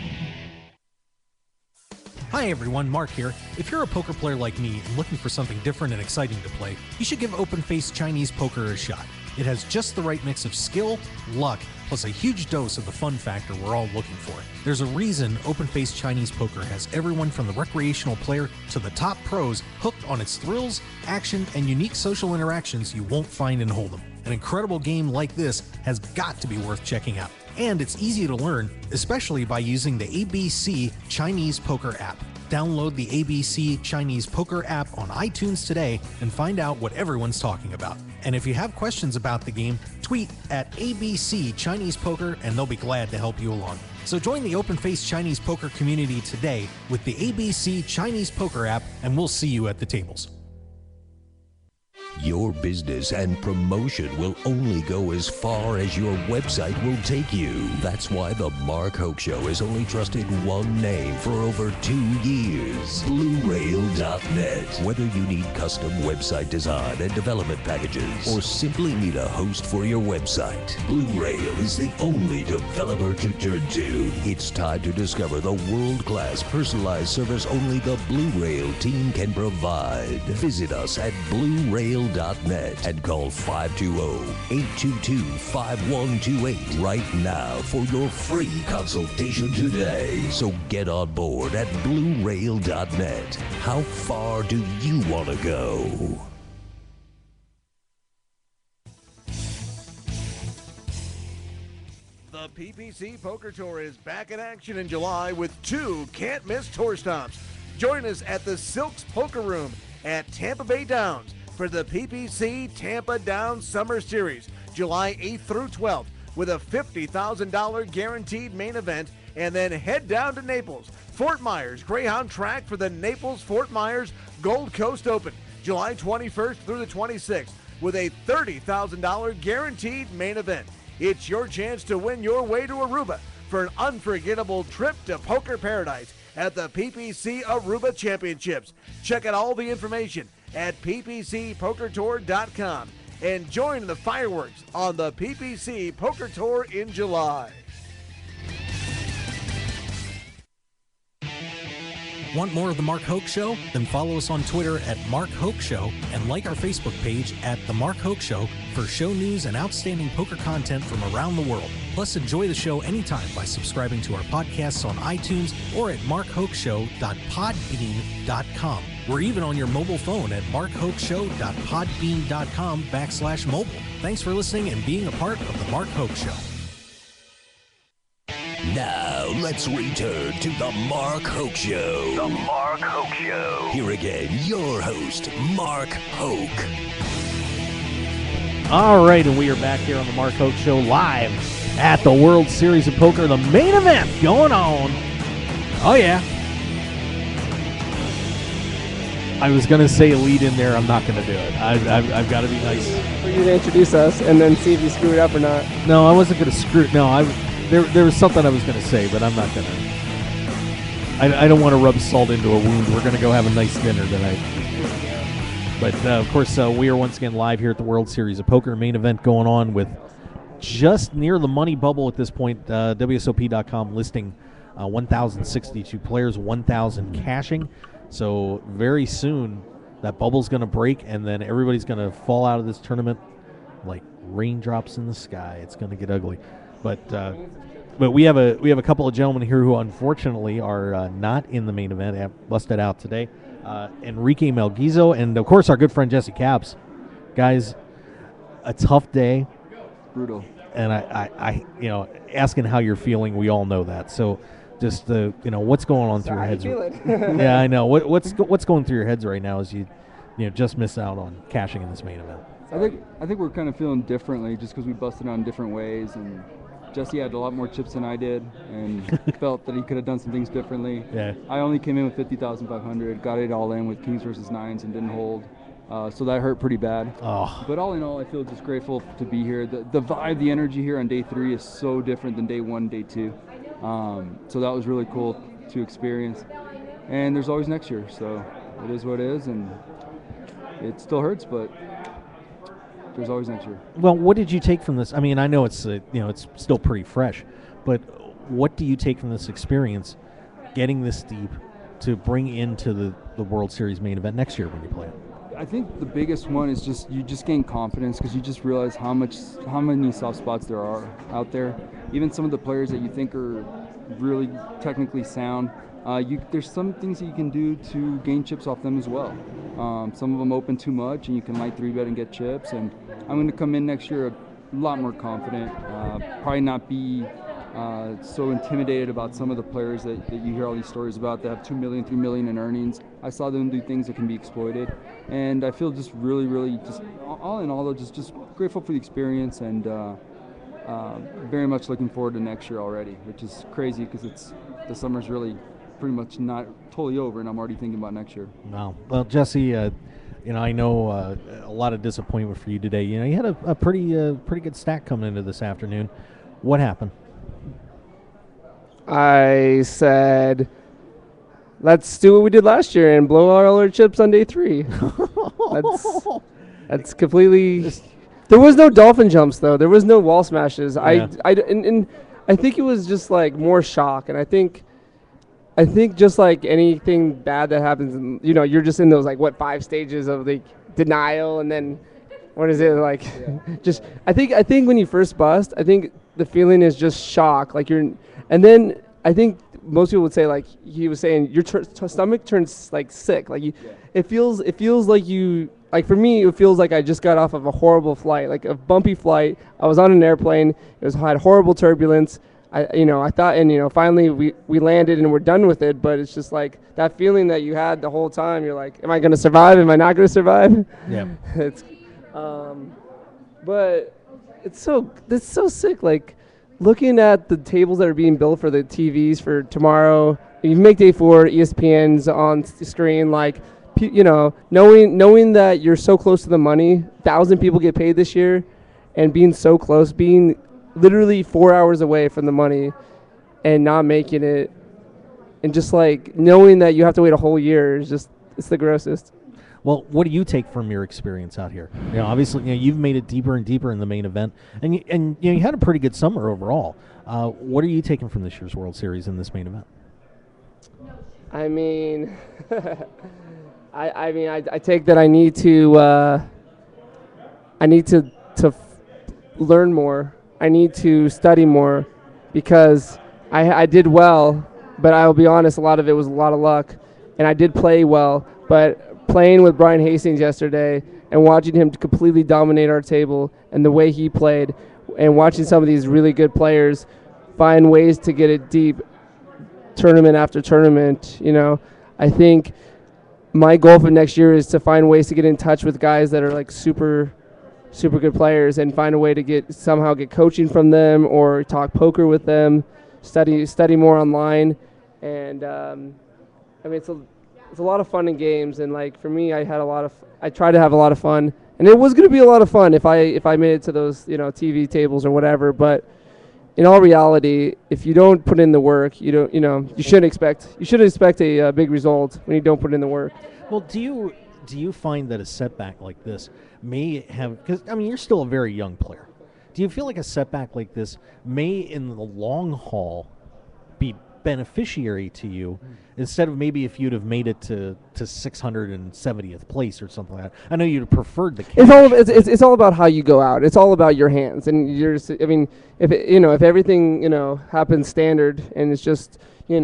Hi everyone, Mark here. If you're a poker player like me and looking for something different and exciting to play, you should give Open-Face Chinese Poker a shot. It has just the right mix of skill, luck, plus a huge dose of the fun factor we're all looking for. There's a reason Open-Face Chinese Poker has everyone from the recreational player to the top pros hooked on its thrills, action, and unique social interactions you won't find in Hold'em. An incredible game like this has got to be worth checking out. And it's easy to learn, especially by using the ABC Chinese Poker app. Download the ABC Chinese Poker app on iTunes today and find out what everyone's talking about. And if you have questions about the game, tweet at ABC Chinese Poker and they'll be glad to help you along. So join the Open-Face Chinese Poker community today with the ABC Chinese Poker app, and we'll see you at the tables. Your business and promotion will only go as far as your website will take you. That's why the Mark Hoke Show has only trusted one name for over 2 years, BlueRail.net. Whether you need custom website design and development packages, or simply need a host for your website, Blue Rail is the only developer to turn to. It's time to discover the world-class personalized service only the Blue Rail team can provide. Visit us at BlueRail.net and call 520-822-5128 right now for your free consultation today. So get on board at BlueRail.net. How far do you want to go? The PPC Poker Tour is back in action in July with 2 can't-miss tour stops. Join us at the Silks Poker Room at Tampa Bay Downs for the PPC Tampa Downs Summer Series, July 8th through 12th, with a $50,000 guaranteed main event, and then head down to Naples, Fort Myers Greyhound Track for the Naples-Fort Myers Gold Coast Open, July 21st through the 26th, with a $30,000 guaranteed main event. It's your chance to win your way to Aruba for an unforgettable trip to poker paradise at the PPC Aruba Championships. Check out all the information at ppcpokertour.com and join the fireworks on the PPC Poker Tour in July. Want more of The Mark Hoke Show? Then follow us on Twitter at Mark Hoke Show and like our Facebook page at The Mark Hoke Show for show news and outstanding poker content from around the world. Plus, enjoy the show anytime by subscribing to our podcasts on iTunes or at markhokeshow.podbean.com. We're even on your mobile phone at markhokeshow.podbean.com/mobile. Thanks for listening and being a part of The Mark Hoke Show. Now, let's return to The Mark Hoke Show. The Mark Hoke Show. Here again, your host, Mark Hoke. All right, and we are back here on The Mark Hoke Show live at the World Series of Poker, the main event going on. Oh, yeah. I was going to say a lead in there. I'm not going to do it. I've got to be nice. For you to introduce us and then see if you screw it up or not. No, I wasn't going to screw it. No, There was something I was going to say, but I'm not going to. I don't want to rub salt into a wound. We're going to go have a nice dinner tonight. But, of course, we are once again live here at the World Series of Poker. Main event going on with just near the money bubble at this point. WSOP.com listing 1,062 players, 1,000 cashing. So very soon, that bubble's going to break, and then everybody's going to fall out of this tournament like raindrops in the sky. It's going to get ugly. But we have a couple of gentlemen here who unfortunately are not in the main event, have busted out today. Enrique Melguizo and, of course, our good friend Jesse Capps. Guys, a tough day. Brutal. And I asking how you're feeling, we all know that. So just what's going on through your heads? Yeah, I know. What's going through your heads right now as you just miss out on cashing in this main event? I think we're kind of feeling differently just because we busted out in different ways, and Jesse had a lot more chips than I did, and felt that he could have done some things differently. Yeah. I only came in with 50,500, got it all in with kings versus nines, and didn't hold. So that hurt pretty bad. Oh. But all in all, I feel just grateful to be here. The vibe, the energy here on day 3 is so different than day 1, day 2. So that was really cool to experience. And there's always next year, so it is what it is, and it still hurts, but there's always next year. Well, what did you take from this? I mean, I know it's it's still pretty fresh, but what do you take from this experience, getting this deep, to bring into the World Series main event next year when you play it? I think the biggest one is you just gain confidence because you just realize how many soft spots there are out there. Even some of the players that you think are really technically sound, there's some things that you can do to gain chips off them as well. Some of them open too much, and you can light 3-bet and get chips. And I'm going to come in next year a lot more confident. Probably not be so intimidated about some of the players that you hear all these stories about that have $2 million, $3 million in earnings. I saw them do things that can be exploited, and I feel just really, really, just all in all, though, just grateful for the experience, and very much looking forward to next year already, which is crazy because the summer's really pretty much not totally over, and I'm already thinking about next year. Wow. Well, Jesse, I know a lot of disappointment for you today. You had a pretty good stack coming into this afternoon. What happened? I said, let's do what we did last year and blow all our chips on day 3. That's completely. There was no dolphin jumps though. There was no wall smashes. Yeah. And I think it was just like more shock. And I think just like anything bad that happens, you're just in those 5 stages of denial, and then what is it like? Yeah. Just I think when you first bust, I think the feeling is just shock, and then I think most people would say, like he was saying, your stomach turns sick. It feels like you. Like for me, it feels like I just got off of a horrible flight, like a bumpy flight. I was on an airplane. Had horrible turbulence. I thought, and finally we landed and we're done with it. But it's just like that feeling that you had the whole time. You're like, am I going to survive? Am I not going to survive? Yeah. But it's so sick. Like looking at the tables that are being built for the TVs for tomorrow. You make day 4, ESPN's on the screen, knowing that you're so close to the money, 1,000 people get paid this year, and being so close, being literally 4 hours away from the money and not making it, and just knowing that you have to wait a whole year it's the grossest. Well, what do you take from your experience out here? Obviously, you've made it deeper and deeper in the main event, and you had a pretty good summer overall. What are you taking from this year's World Series in this main event? I mean, I take that I need to learn more. I need to study more because I did well, but I'll be honest, a lot of it was a lot of luck, and I did play well, but playing with Brian Hastings yesterday and watching him completely dominate our table and the way he played, and watching some of these really good players find ways to get it deep tournament after tournament, I think my goal for next year is to find ways to get in touch with guys that are super, super good players and find a way to somehow get coaching from them or talk poker with them, study more online. And it's a lot of fun in games. And for me, I try to have a lot of fun, and it was going to be a lot of fun if I made it to those, TV tables or whatever. But in all reality, if you don't put in the work, you shouldn't expect a big result when you don't put in the work. Well, do you find that a setback like this may have, because you're still a very young player, do you feel like a setback like this may in the long haul be beneficiary to you instead of maybe if you'd have made it to 670th place or something like that. I know you'd have preferred the cash. It's all about how you go out. It's all about your hands, and I mean, if everything happens standard and it's just you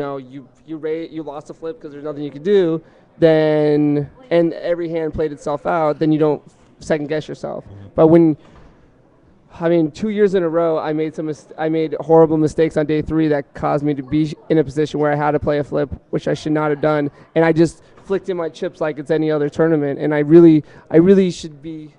lost a flip because there's nothing you could do, then and every hand played itself out, then you don't second guess yourself. But when 2 years in a row, I made horrible mistakes on day 3 that caused me to be in a position where I had to play a flip, which I should not have done. And I just flicked in my chips like it's any other tournament. And I really should be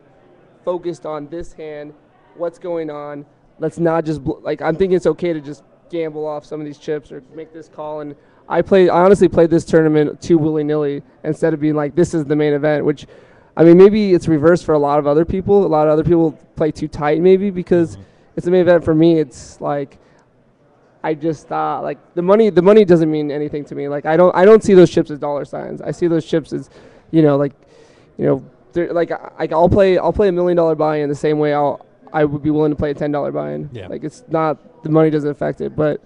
focused on this hand, what's going on. Let's not just I'm thinking it's okay to just gamble off some of these chips or make this call. And I honestly played this tournament too willy-nilly instead of being like, this is the main event, which. I mean, maybe it's reversed for a lot of other people. A lot of other people play too tight, maybe, because it's the main event. For me, it's like I just thought the money doesn't mean anything to me. Like I don't see those chips as dollar signs. I see those chips as, I'll play $1 million buy-in the same way I would be willing to play a $10 buy-in. Yeah. Like it's not the money doesn't affect it, but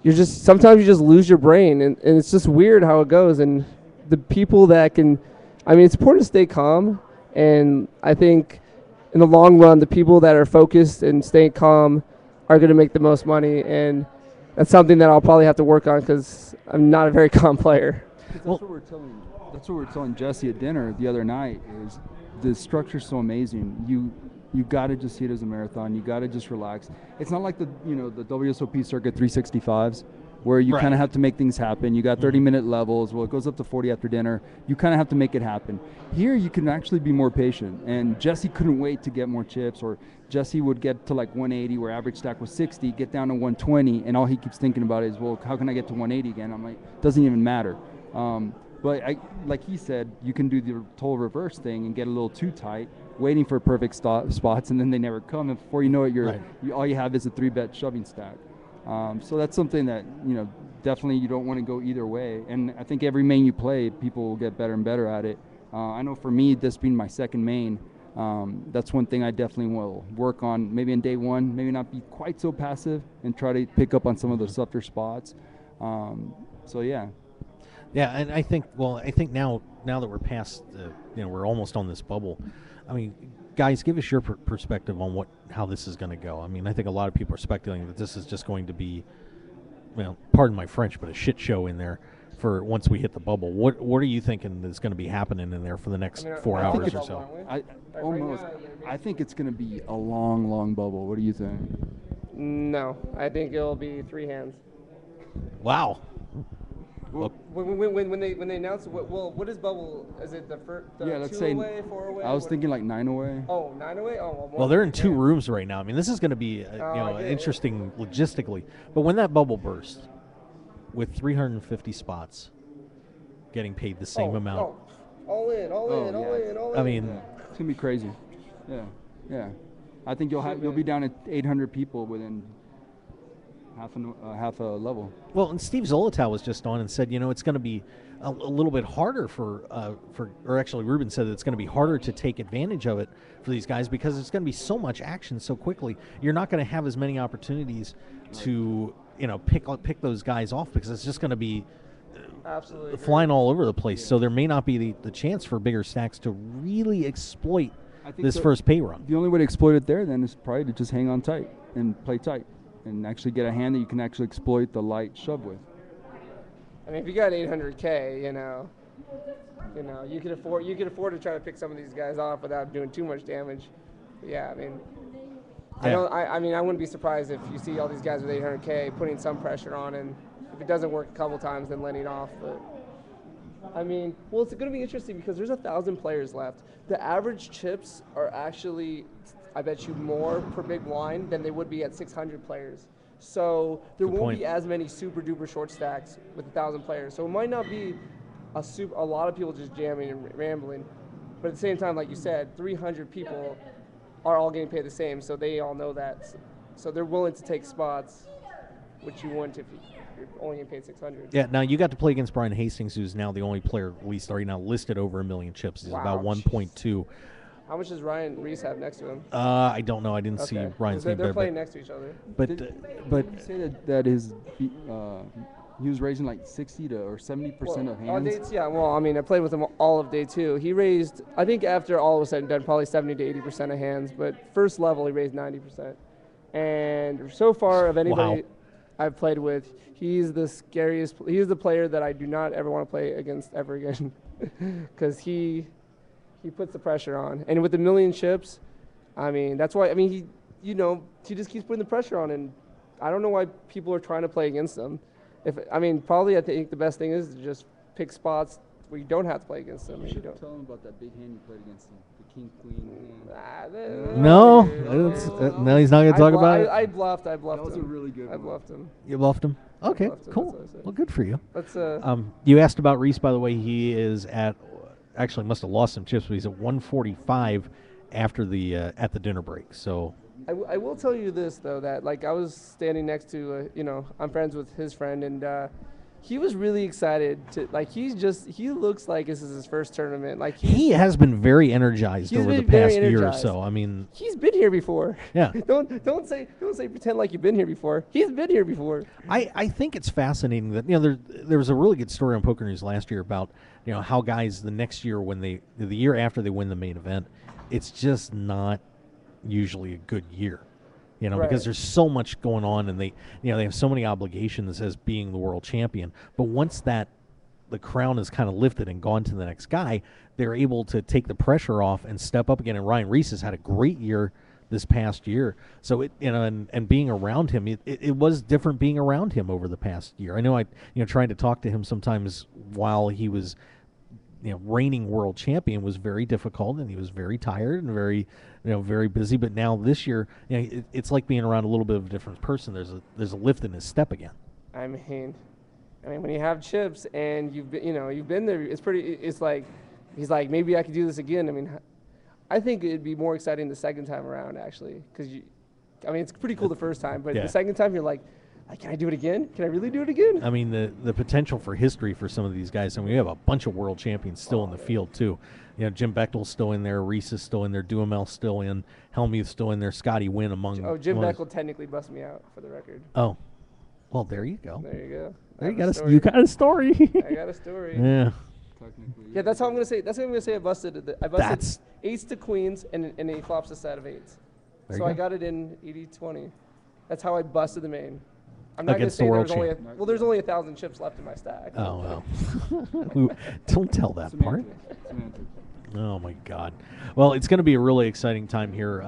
sometimes you just lose your brain, and it's just weird how it goes. And the people that can. I mean, it's important to stay calm, and I think in the long run, the people that are focused and staying calm are going to make the most money, and that's something that I'll probably have to work on because I'm not a very calm player. That's what we're telling Jesse at dinner the other night is the structure's so amazing. You got to just see it as a marathon. You got to just relax. It's not like the WSOP circuit 365s. Where you kind of have to make things happen. You got 30-minute levels. Well, it goes up to 40 after dinner. You kind of have to make it happen. Here, you can actually be more patient. And Jesse couldn't wait to get more chips, or Jesse would get to 180, where average stack was 60, get down to 120, and all he keeps thinking about is, well, how can I get to 180 again? I'm like, doesn't even matter. But like he said, you can do the total reverse thing and get a little too tight, waiting for perfect spots, and then they never come. And before you know it, all you have is a 3-bet shoving stack. So that's something that, definitely you don't want to go either way. And I think every main you play, people will get better and better at it. I know for me, this being my second main, that's one thing I definitely will work on. Maybe in day 1, maybe not be quite so passive and try to pick up on some of the softer spots. Yeah. Yeah, and I think now that we're past, we're almost on this bubble. I mean, guys, give us your perspective on how this is going to go. I mean, I think a lot of people are speculating that this is just going to be, pardon my French, but a shit show in there for once we hit the bubble. What are you thinking is going to be happening in there for the next 4 hours or so? I think it's going to be a long, long bubble. What do you think? No, I think it'll be 3 hands. Wow. Well, when they announce what is bubble? Is it the first? Let's 2 say away, 4 away? I was thinking 9 away. Oh, 9 away. Well, they're in 2 rooms right now. I mean, this is going to be interesting logistically. But when that bubble bursts, with 350 spots, getting paid the same amount. All in. I mean, it's gonna be crazy. Yeah. I think you'll be down at 800 people within half a level. Well, and Steve Zolotow was just on and said, it's going to be a little bit harder or actually Ruben said that it's going to be harder to take advantage of it for these guys because it's going to be so much action so quickly. You're not going to have as many opportunities to, pick those guys off because it's just going to be absolutely flying all over the place. So there may not be the chance for bigger stacks to really exploit this first pay run. The only way to exploit it there then is probably to just hang on tight and play tight and actually get a hand that you can actually exploit the light shove with. I mean, if you got 800K, you can afford to try to pick some of these guys off without doing too much damage. But yeah, I mean, I wouldn't be surprised if you see all these guys with 800K putting some pressure on, and if it doesn't work a couple times, then letting off. But I mean, well, it's going to be interesting because there's 1,000 players left. The average chips are actually, I bet you, more per big blind than they would be at 600 players. So there won't be as many super duper short stacks with 1,000 players. So it might not be a lot of people just jamming and rambling. But at the same time, like you said, 300 people are all getting paid the same, so they all know that. So they're willing to take spots, which you wouldn't if you're only getting paid 600. Yeah, now you got to play against Brian Hastings, who's now the only player, at least right now, listed over 1 million chips. He's about 1.2. How much does Ryan Reese have next to him? I don't know. I didn't see Ryan's name there. They're playing next to each other. But did you say that his he was raising like 60 to or 70% of On hands. day, yeah, well, I mean, I played with him all of day 2. He raised, I think after all was said and done, probably 70 to 80% of hands, but first level he raised 90%. And so far of anybody I've played with, he's the scariest. He's the player that I do not ever want to play against ever again, because he puts the pressure on. And with the million chips, I mean, that's why. I mean, he just keeps putting the pressure on, and I don't know why people are trying to play against him. Probably I think the best thing is to just pick spots where you don't have to play against him. You should tell him about that big hand you played against him, the king queen hand. No, no, he's not going to talk about it. I bluffed. That was a really good one. I bluffed him. You bluffed him. Okay, Bluffed him, cool. that's what I said. Well, good for you. Let's, you asked about Reese, by the way. He is at, actually must have lost some chips, but he's at 145 after the at the dinner break. So I will tell you this though, that like I was standing next to I'm friends with his friend, and he was really excited to he looks like this is his first tournament. Like he has been very energized over the past year or so. I mean, he's been here before. Yeah. don't say pretend like you've been here before. He's been here before. I think it's fascinating that there was a really good story on Poker News last year about how guys the next year the year after they win the main event, it's just not usually a good year. Right. Because there's so much going on, and they have so many obligations as being the world champion. But once the crown is kind of lifted and gone to the next guy, they're able to take the pressure off and step up again. And Ryan Reese has had a great year this past year. So and being around him, it was different being around him over the past year. I know trying to talk to him sometimes while he was reigning world champion was very difficult, and he was very tired and very very busy. But now this year, it's like being around a little bit of a different person. There's a lift in his step again. I mean, when you have chips and you've been there, it's like he's like, maybe I could do this again. I mean, I think it'd be more exciting the second time around, actually, because it's pretty cool the first time, but the second time you're like, can I do it again? Can I really do it again? I mean, the potential for history for some of these guys. I mean, we have a bunch of world champions still in the field too. Jim Bechtel's still in there, Reese is still in there, Duhamel's still in, Hellmuth's still in there, Scotty Wynn among. Jim Bechtel technically bust me out, for the record. Oh, well, there you go. There you go. There you got a story. I got a story. Yeah. Yeah, that's how I'm gonna say. That's what I'm gonna say. I busted eights to queens, and he flops a set of eights. So I got it in 80-20. That's how I busted the main. I'm not Against gonna the say world there's only 1,000 chips left in my stack. Oh well. Don't tell that part. Oh my God. Well, it's going to be a really exciting time here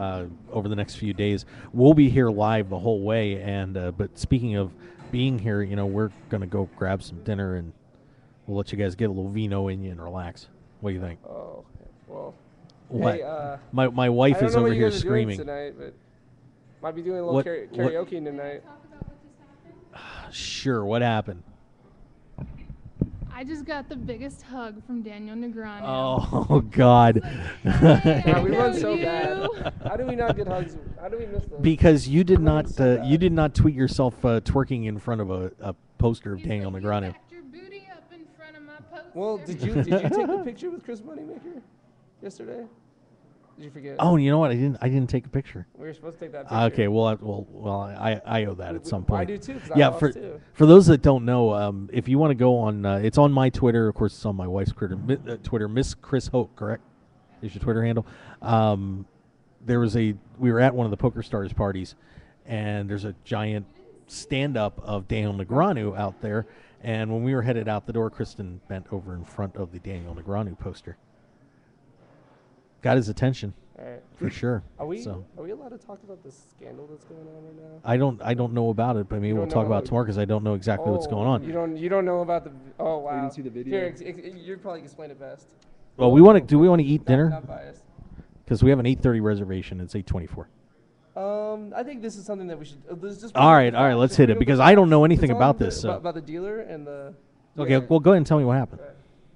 over the next few days. We'll be here live the whole way, and but speaking of being here, we're going to go grab some dinner, and we'll let you guys get a little vino in you and relax. What do you think? Oh, well. What? Hey, my wife is over here screaming tonight, but might be doing a little karaoke tonight. Sure. What happened? I just got the biggest hug from Daniel Negreanu. Oh God! We run so bad. How do we not get hugs? How do we miss those? Because you did not tweet yourself twerking in front of a poster of Daniel Negreanu. Well, did you take the picture with Chris Moneymaker yesterday? Did you forget? Oh, you know what? I didn't take a picture. We were supposed to take that picture. Okay, well, I owe that at some point. I do too. Yeah, for those that don't know, if you want to go on, it's on my Twitter. Of course, it's on my wife's Twitter. Miss Chris Hoke, correct? Is your Twitter handle? We were at one of the Poker Stars parties, and there's a giant stand-up of Daniel Negreanu out there. And when we were headed out the door, Kristen bent over in front of the Daniel Negreanu poster. Got his attention, for sure. Are we allowed to talk about the scandal that's going on right now? I don't know about it, but maybe we'll talk about it tomorrow because I don't know exactly what's going on. You don't know about the? Oh wow! You didn't see the video? Here, you probably explain it best. Well, we want to eat dinner? Not biased. Because we have an 8:30 reservation. It's 8:24. I think this is something that we should. All right, let's hit it because I don't know anything about this. So. About the dealer and the. Okay, well, go ahead and tell me what happened.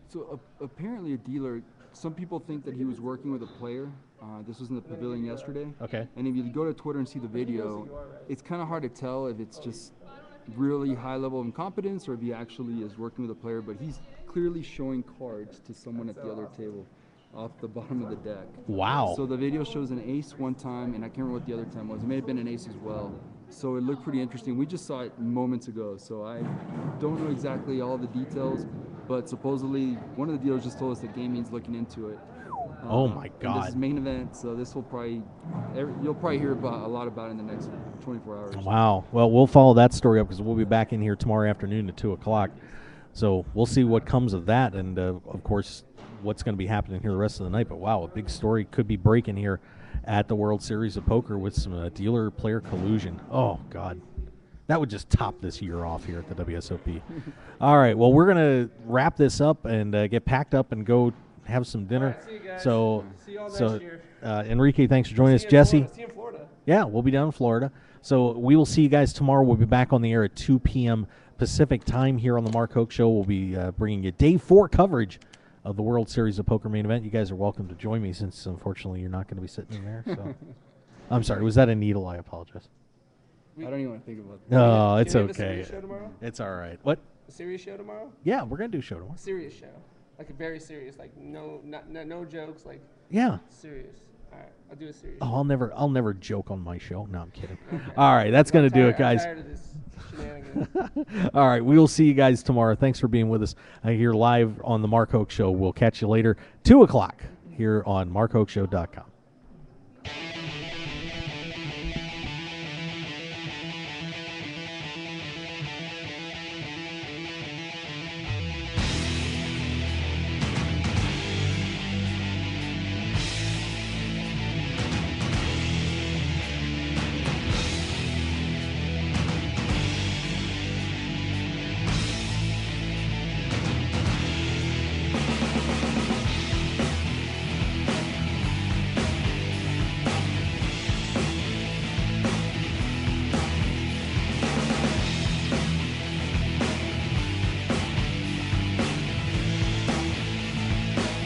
So apparently, a dealer. Some people think that he was working with a player. This was in the pavilion yesterday. Okay. And if you go to Twitter and see the video, it's kind of hard to tell if it's just really high level of incompetence or if he actually is working with a player. But he's clearly showing cards to someone at the other table off the bottom of the deck. Wow. So the video shows an ace one time, and I can't remember what the other time was. It may have been an ace as well. So it looked pretty interesting. We just saw it moments ago, so I don't know exactly all the details, but supposedly one of the dealers just told us that gaming's looking into it. Oh my and God! This is main event, so this will probably you'll probably hear about a lot about it in the next 24 hours. Wow. Well, we'll follow that story up because we'll be back in here tomorrow afternoon at 2:00. So we'll see what comes of that, and of course, what's going to be happening here the rest of the night. But wow, a big story could be breaking here at the World Series of Poker with some dealer-player collusion. Oh God. That would just top this year off here at the WSOP. All right, well, we're going to wrap this up and get packed up and go have some dinner. All right, see you guys. So, See you all next year. Enrique, thanks for joining us. Jesse. See you in Florida. Yeah, we'll be down in Florida. So we will see you guys tomorrow. We'll be back on the air at 2 p.m. Pacific time here on the Mark Hoke Show. We'll be bringing you day 4 coverage of the World Series of Poker main event. You guys are welcome to join me since, unfortunately, you're not going to be sitting in there. So, I'm sorry. Was that a needle? I apologize. I don't even want to think about that. No, it's Can we have a okay. serious show tomorrow? It's all right. What? A serious show tomorrow? Yeah, we're going to do a show tomorrow. A serious show. Like a very serious, like no jokes, like Yeah. serious. All right, I'll do a serious. Oh, I'll never joke on my show. No, I'm kidding. All right, that's going to do it, guys. I'm tired of this shenanigans. All right, we will see you guys tomorrow. Thanks for being with us here live on the Mark Hoke Show. We'll catch you later, 2:00 here on markhokeshow.com.